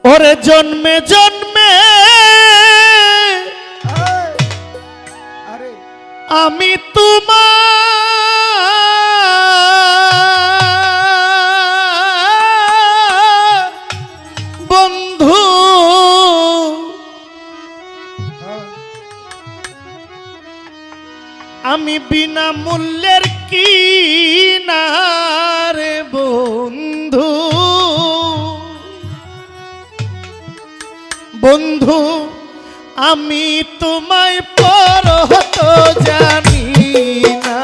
ওরে জন্মে জন্মে আমি তোমার বন্ধু, আমি বিনা মূল্যের কিনারে বন্ধু। বন্ধু আমি তোমায় পরত জানি না,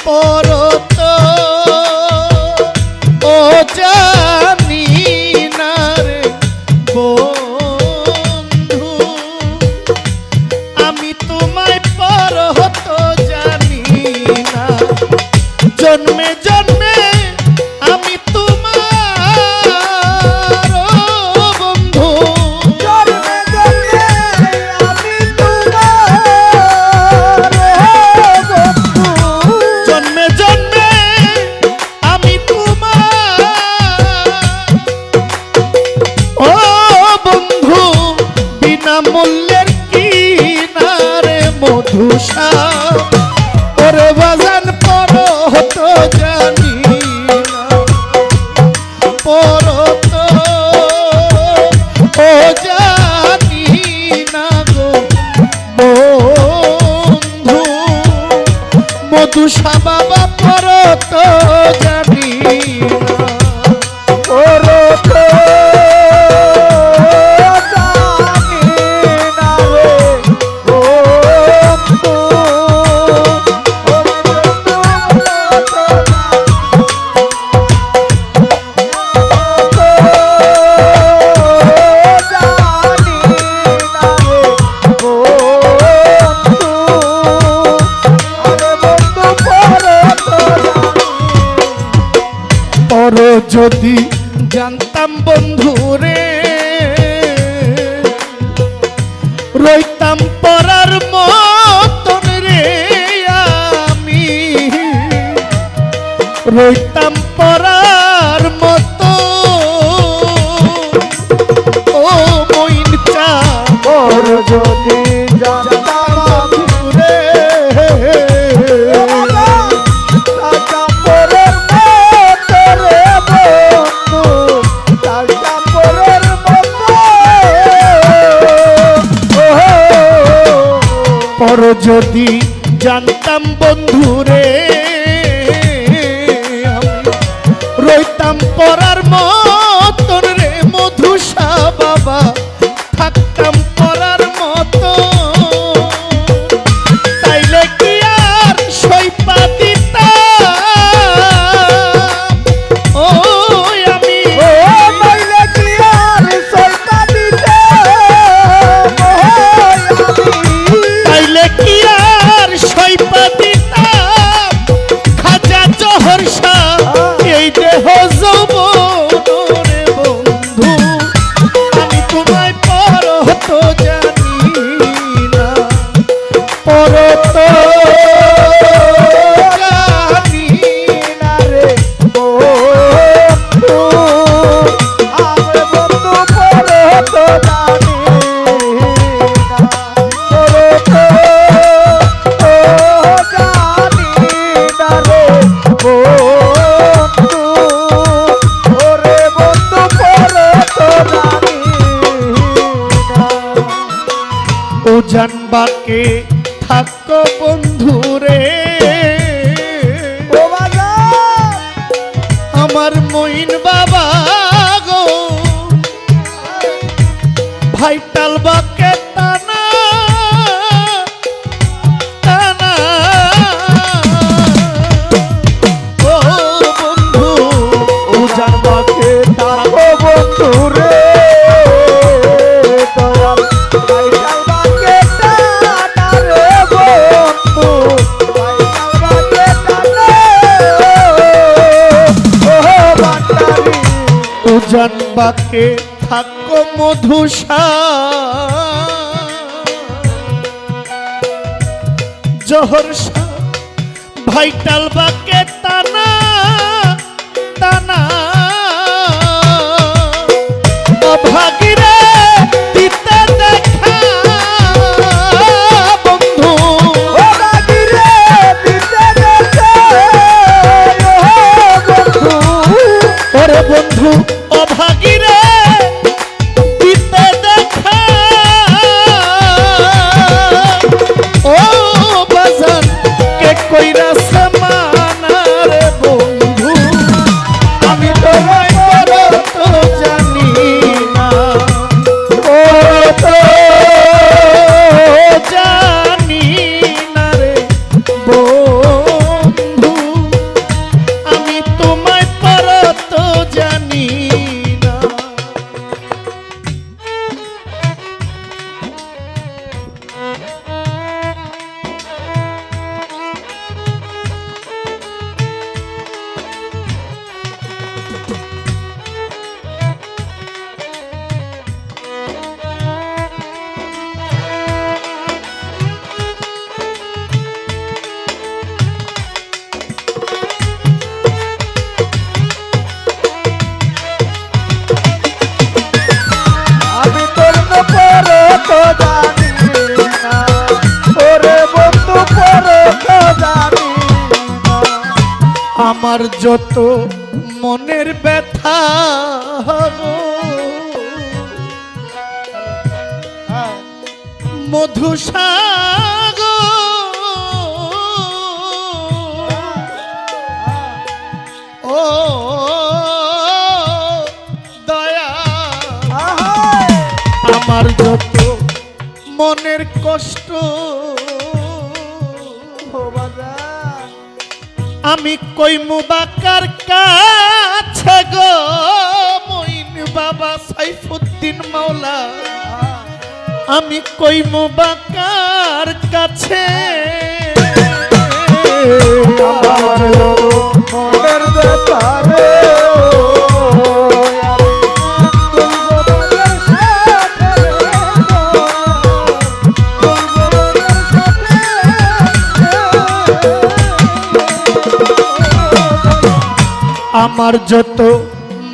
পরত ও জানি না রে বন্ধু, আমি তোমায় পরত জানি না। জন্মে জন্মে আমি তোমার বন্ধু, জন্মে জন্মে আমি তোমার বন্ধু, জন্মে জন্মে আমি তোমার ও বন্ধু, বিনা মূল্যের কিনারে মধুসা। ওরে বাজান পরত জানি না, পরত ও জানি না গো বন্ধু, মধুসা বাবা পরত জানি না। পরত জানি না রে বন্ধু, পর যদি জানতাম বন্ধু রে, রইতাম পরার মতন রে, আমি রইতাম পরার মতো ও মইন চা। পর যদি জানতাম বন্ধু রে, কাপড়ের মতো রে বন্ধু, তার কাপড়ের মতো পর যদি জানতাম বন্ধু রে, আমি রইতাম পরার মতন রে মধুসা বাবা, থাকতাম পরার মতো, তাইলে কি আর সইপা দিতাম ও আমি, ও মাইলে কি আর সইতা দিতে তাইলে কি আর সইপা দিতাম খাজা জহর শাহ এই দেহ যৌবন রে বন্ধু, আমি তোমায় পরত জানি না, পরত জানি না রে বন্ধু, আমার বন্ধু পরত জানি না, পরত জানি না রে বন্ধু, ওরে বন্ধু পরত জানি না। ও জানবাকে থাকো বন্ধু রে, ও বাবা আমার মইন বাবা গো, ভাইটাল বাকে টানা টানা ও বন্ধু, ও জানবাকে থাকো বন্ধু রে, দয়াল ভাইটাল বাকে টানা রে বন্ধু, ভাইটাল বাকে টানা ও বাটারি, ও জানবাকে থাকো মধুসা, জহর শাহ ভাইটাল বাকে টানা টানা আমার যত মনের ব্যথা গো, মধুসাগর ও দয়া, আমার যত মনের কষ্ট আমি কইমু বাকার কাছে গো, মইন বাবা সাইফুদ্দিন মাওলা, আমি কইমু বাকার কাছে। মনের ব্যাপারে আমার যত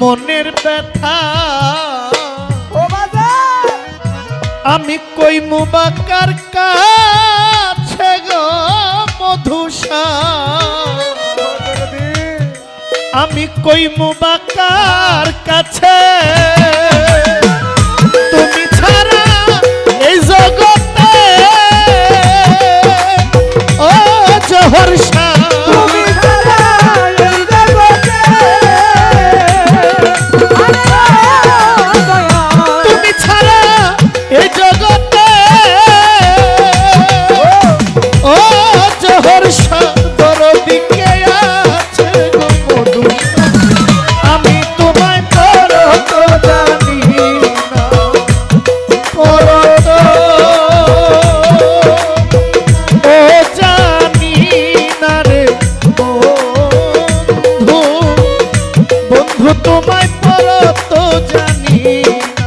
মনের ব্যথা আমি কইমু বাকার কাছে গো মধুসা, আমি কইমু বাকার কাছে। তুমি ছাড়া এই জগতে ও জহর শাহ, তুমি ছাড়া এই জগতে ও জহর শাহ দরদিকে আছে গো মধু, আমি তোমায় পরত জানি না, পরত ও জানি না রে বন্ধু, বন্ধু তোমায় পরত জানি না।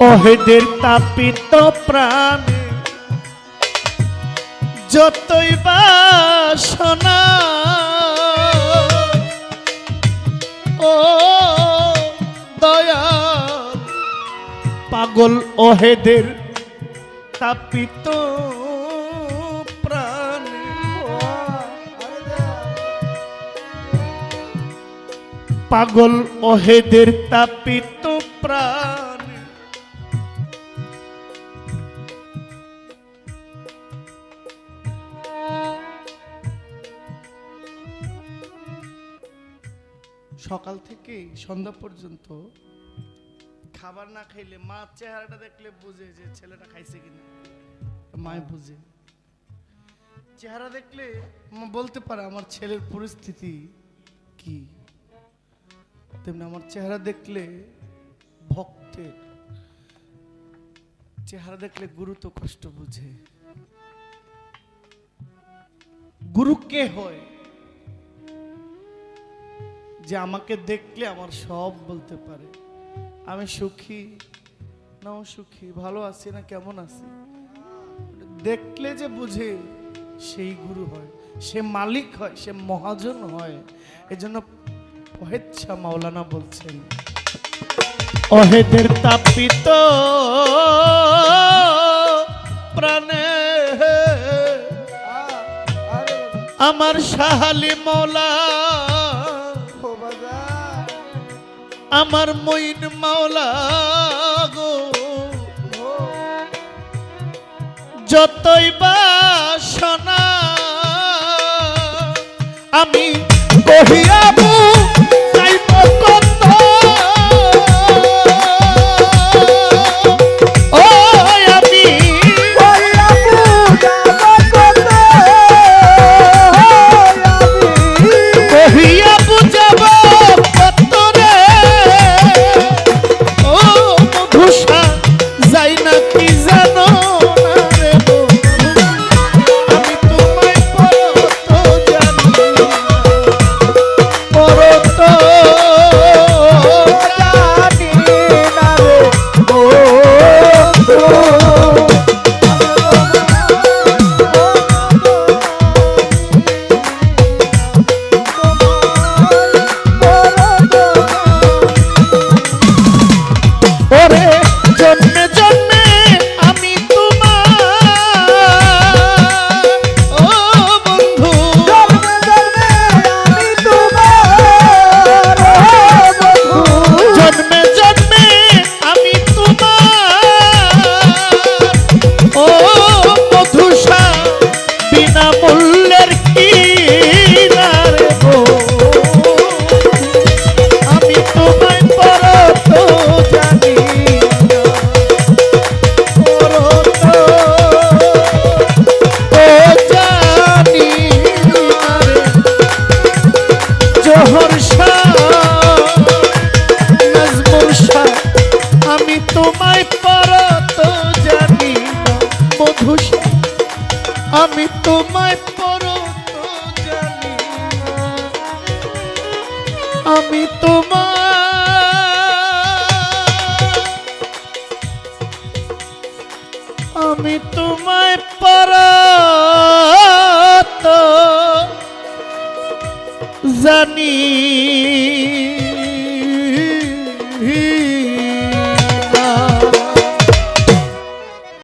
ওহেদের তাপিত প্রাণে যতই বাসনা ও দয়া, পাগল ওহেদের তাপিত প্রাণে, পাগল ওহেদের তাপিত প্রাণে সকাল থেকে সন্ধ্যা পর্যন্ত খাবার না খাইলে মা চেহারাটা দেখলে বুঝে যে ছেলেটা খাইছে কিনা, মায় বুঝে চেহারা দেখলে মা বলতে পারে আমার ছেলের পরিস্থিতি কি, তেমনি আমার চেহারা দেখলে ভক্তের চেহারা দেখলে গুরু তো কষ্ট বুঝে। গুরু কে হয় যে আমাকে দেখলে আমার সব বলতে পারে, আমি সুখী না অসুখী, ভালো আছি না কেমন আছি, দেখলে যে বুঝে সেই গুরু হয়, সে মালিক হয়, সে মহাজন হয়। এজন্য ওহেদ শাহ মাওলানা বলছেন, ওহেদের তাপিত প্রাণে আমার শাহালি মৌলা, আমার মইন মাওলা গো, যতই বাসনা আমি কহিয়াবু যাইব কত ও আমি কহিয়াবু যাব কত রে ও মধুসা যাই না কি জানো না রে আমি তোমায় পরত জানি পরত ওরে জন্মে জন্মে আমি তোমার ও বন্ধু জন্মে জন্মে আমি তোমার ও মধুসা বিনা মূল্যের কিনার গো আমি তোমায় পরত জানি পরত ও জানি জোহর শাহ নাজমুল শাহ আমি তোমায় পরত জানি মধুসা আমি তোমায় পরত জানি আমি তোমায় পরত জানি